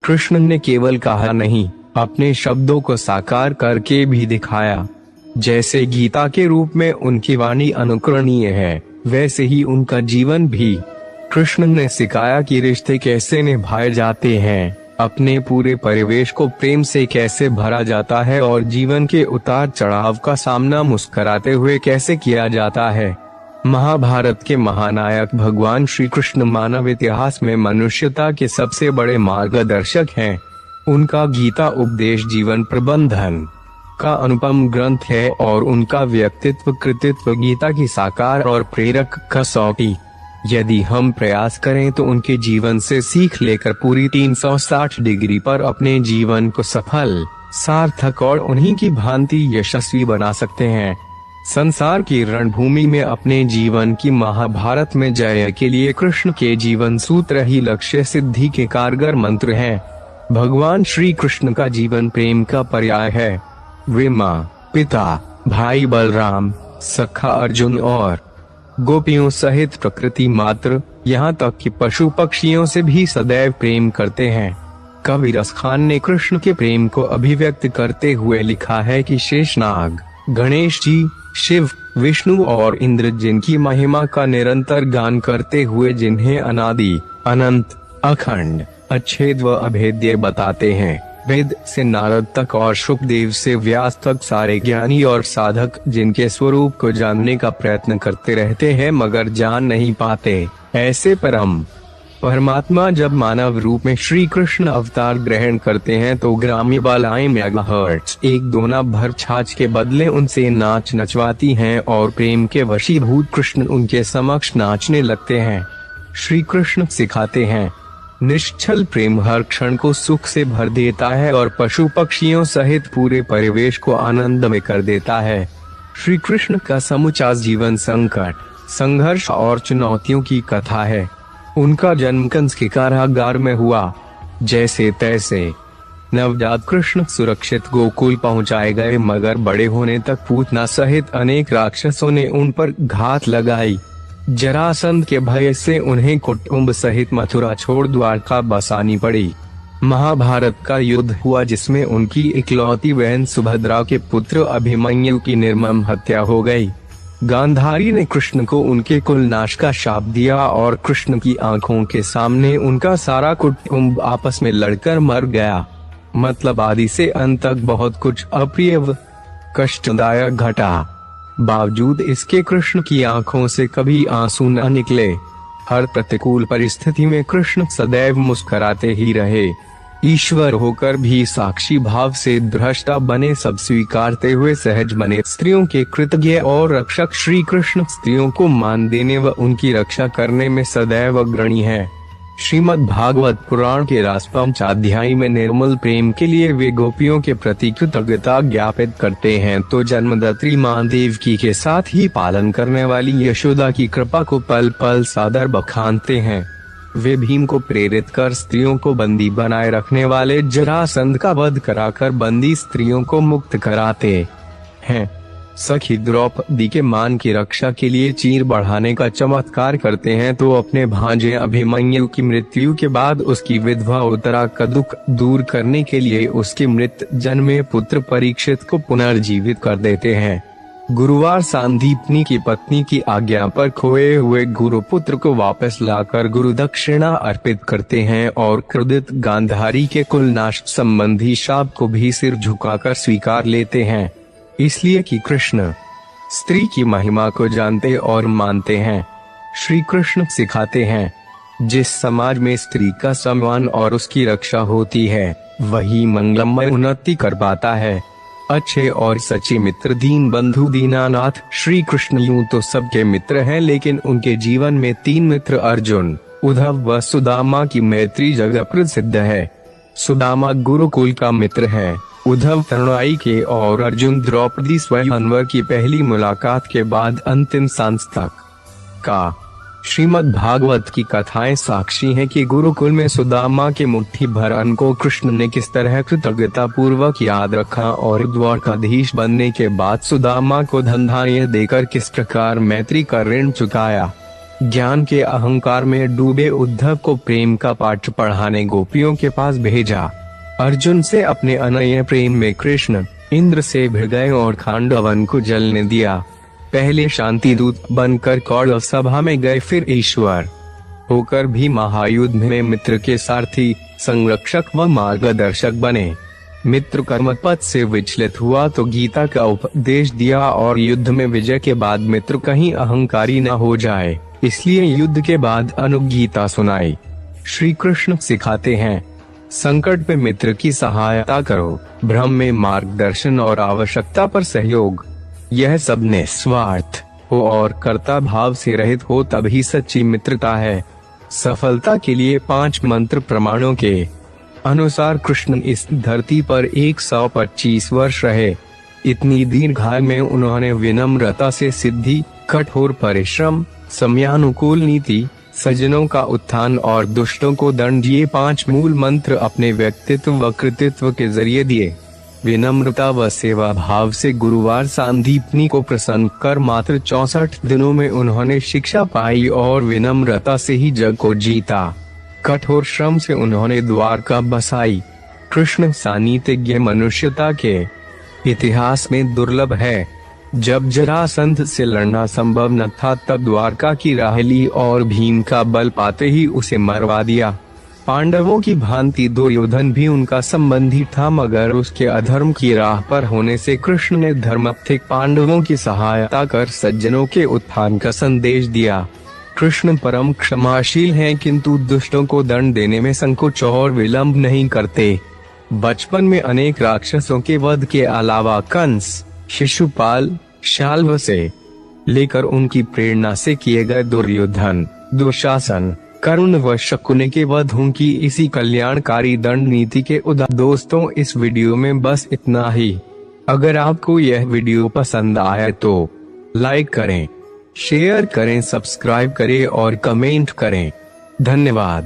कृष्ण ने केवल कहा नहीं, अपने शब्दों को साकार करके भी दिखाया। जैसे गीता के रूप में उनकी वाणी अनुकरणीय है, वैसे ही उनका जीवन भी। कृष्ण ने सिखाया कि रिश्ते कैसे निभाए जाते हैं, अपने पूरे परिवेश को प्रेम से कैसे भरा जाता है और जीवन के उतार चढ़ाव का सामना मुस्कुराते हुए कैसे किया जाता है। महाभारत के महानायक भगवान श्री कृष्ण मानव इतिहास में मनुष्यता के सबसे बड़े मार्गदर्शक हैं। उनका गीता उपदेश जीवन प्रबंधन का अनुपम ग्रंथ है और उनका व्यक्तित्व कृतित्व गीता की साकार और प्रेरक कसौटी। यदि हम प्रयास करें तो उनके जीवन से सीख लेकर पूरी 360 डिग्री पर अपने जीवन को सफल, सार्थक और उन्हीं की भांति यशस्वी बना सकते हैं। संसार की रणभूमि में अपने जीवन की महाभारत में जय के लिए कृष्ण के जीवन सूत्र ही लक्ष्य सिद्धि के कारगर मंत्र हैं। भगवान श्री कृष्ण का जीवन प्रेम का पर्याय है। वे माँ, पिता, भाई बलराम, सखा अर्जुन और गोपियों सहित प्रकृति मात्र, यहाँ तक कि पशु पक्षियों से भी सदैव प्रेम करते हैं। कवि रसखान ने कृष्ण के प्रेम को अभिव्यक्त करते हुए लिखा है कि शेषनाग, गणेश जी, शिव, विष्णु और इंद्र जिनकी महिमा का निरंतर गान करते हुए जिन्हें अनादि, अनंत, अखंड, अच्छेद व अभेद्य बताते हैं, वेद से नारद तक और शुकदेव से व्यास तक सारे ज्ञानी और साधक जिनके स्वरूप को जानने का प्रयत्न करते रहते हैं मगर जान नहीं पाते, ऐसे परमात्मा जब मानव रूप में श्री कृष्ण अवतार ग्रहण करते हैं तो ग्राम्य बालाएं मेगाहर्ट्ज एक दोना भर छाछ के बदले उनसे नाच नचवाती हैं और प्रेम के वशीभूत कृष्ण उनके समक्ष नाचने लगते हैं। श्री कृष्ण सिखाते हैं, निश्चल प्रेम हर क्षण को सुख से भर देता है और पशु पक्षियों सहित पूरे परिवेश को आनंद में कर देता है। श्री कृष्ण का समूचा जीवन संकट, संघर्ष और चुनौतियों की कथा है। उनका जन्म कंस के कारागार में हुआ। जैसे तैसे नवजात कृष्ण सुरक्षित गोकुल पहुंचाए गए मगर बड़े होने तक पूतना सहित अनेक राक्षसों ने उन पर घात लगाई। जरासंध के भय से उन्हें कुटुंब सहित मथुरा छोड़ द्वारका बसानी पड़ी। महाभारत का युद्ध हुआ जिसमें उनकी इकलौती बहन सुभद्रा के पुत्र अभिमन्यु की निर्मम हत्या हो गई। गांधारी ने कृष्ण को उनके कुल नाश का शाप दिया और कृष्ण की आंखों के सामने उनका सारा कुटुंब आपस में लड़कर मर गया। मतलब आदि से अंत तक बहुत कुछ अप्रिय व कष्टदायक घटा। बावजूद इसके कृष्ण की आंखों से कभी आंसू न निकले। हर प्रतिकूल परिस्थिति में कृष्ण सदैव मुस्कुराते ही रहे। ईश्वर होकर भी साक्षी भाव से द्रष्टा बने, सब स्वीकारते हुए सहज बने। स्त्रियों के कृतज्ञ और रक्षक श्री कृष्ण स्त्रियों को मान देने व उनकी रक्षा करने में सदैव अग्रणी है। श्रीमद् भागवत पुराण के रास-पंचाध्यायी में निर्मल प्रेम के लिए वे गोपियों के प्रति कृतज्ञता ज्ञापित करते हैं तो जन्मदात्री मां देवकी के साथ ही पालन करने वाली यशोदा की कृपा को पल पल सादर बखानते हैं। वे भीम को प्रेरित कर स्त्रियों को बंदी बनाए रखने वाले जरासंध का वध कराकर बंदी स्त्रियों को मुक्त कराते हैं। सखी द्रौपदी के मान की रक्षा के लिए चीर बढ़ाने का चमत्कार करते हैं तो अपने भांजे अभिमन्यु की मृत्यु के बाद उसकी विधवा उत्तरा का दुख दूर करने के लिए उसके मृत जन्मे पुत्र परीक्षित को पुनर्जीवित कर देते हैं। गुरुवार सांदीपनी की पत्नी की आज्ञा पर खोए हुए गुरुपुत्र को वापस लाकर गुरु दक्षिणा अर्पित करते हैं और क्रोधित गांधारी के कुलनाश संबंधी शाप को भी सिर झुकाकर स्वीकार लेते हैं, इसलिए कि कृष्ण स्त्री की महिमा को जानते और मानते हैं। श्री कृष्ण सिखाते हैं, जिस समाज में स्त्री का सम्मान और उसकी रक्षा होती है वही मंगलमय उन्नति कर पाता है। अच्छे और सच्चे मित्र दीन बंधु दीनानाथ श्री कृष्ण यूं तो सबके मित्र हैं लेकिन उनके जीवन में 3 मित्र अर्जुन, उद्धव व सुदामा की मैत्री जगह प्रसिद्ध है। सुदामा गुरुकुल का मित्र है, उद्धव तरुणाई के और अर्जुन द्रौपदी स्वयंवर की पहली मुलाकात के बाद अंतिम सांस तक का। श्रीमद् भागवत की कथाएं साक्षी हैं कि गुरुकुल में सुदामा के मुट्ठी भर अन्न को कृष्ण ने किस तरह कृतज्ञता पूर्वक याद रखा और द्वारकाधीश बनने के बाद सुदामा को धन धान्य देकर किस प्रकार मैत्री का ऋण चुकाया। ज्ञान के अहंकार में डूबे उद्धव को प्रेम का पाठ पढ़ाने गोपियों के पास भेजा। अर्जुन से अपने अनन्य प्रेम में कृष्ण इंद्र से भिड़ गए और खांडवन को जलने दिया। पहले शांति दूत बनकर कौरव सभा में गए, फिर ईश्वर होकर भी महायुद्ध में मित्र के सारथी, संरक्षक व मार्गदर्शक बने। मित्र कर्म पथ से विचलित हुआ तो गीता का उपदेश दिया और युद्ध में विजय के बाद मित्र कहीं अहंकारी न हो जाए, इसलिए युद्ध के बाद अनुगीता सुनाई। श्री कृष्ण सिखाते हैं, संकट पे मित्र की सहायता करो, भ्रम में मार्गदर्शन और आवश्यकता पर सहयोग। यह सब निस्वार्थ हो और कर्ता भाव से रहित हो तभी सच्ची मित्रता है। सफलता के लिए 5 मंत्र प्रमाणों के अनुसार कृष्ण इस धरती पर 125 वर्ष रहे। इतनी दीर्घायु में उन्होंने विनम्रता से सिद्धि, कठोर परिश्रम, समयानुकूल नीति, सज्जनों का उत्थान और दुष्टों को दंड, ये 5 मूल मंत्र अपने व्यक्तित्व व कृतित्व के जरिए दिए। विनम्रता व सेवा भाव से गुरुवार सांदीपनी को प्रसन्न कर मात्र 64 दिनों में उन्होंने शिक्षा पाई और विनम्रता से ही जग को जीता। कठोर श्रम से उन्होंने द्वारका बसाई। कृष्ण सानिध्य मनुष्यता के इतिहास में दुर्लभ है। जब जरासंध से लड़ना संभव न था तब द्वारका की राह ली और भीम का बल पाते ही उसे मरवा दिया। पांडवों की भांति दुर्योधन भी उनका संबंधी था, मगर उसके अधर्म की राह पर होने से कृष्ण ने धर्मात्मिक पांडवों की सहायता कर सज्जनों के उत्थान का संदेश दिया। कृष्ण परम क्षमाशील हैं, किंतु दुष्टों को दंड देने में संकोच और विलंब नहीं करते। बचपन में अनेक राक्षसों के वध के अलावा कंस, शिशुपाल, शाल्व से लेकर उनकी प्रेरणा से किए गए दुर्योधन, दुशासन, कर्ण व शकुनि के वध उनकी इसी कल्याणकारी दंड नीति के उदाहरण। दोस्तों, इस वीडियो में बस इतना ही। अगर आपको यह वीडियो पसंद आया तो लाइक करें, शेयर करें, सब्सक्राइब करें और कमेंट करें। धन्यवाद।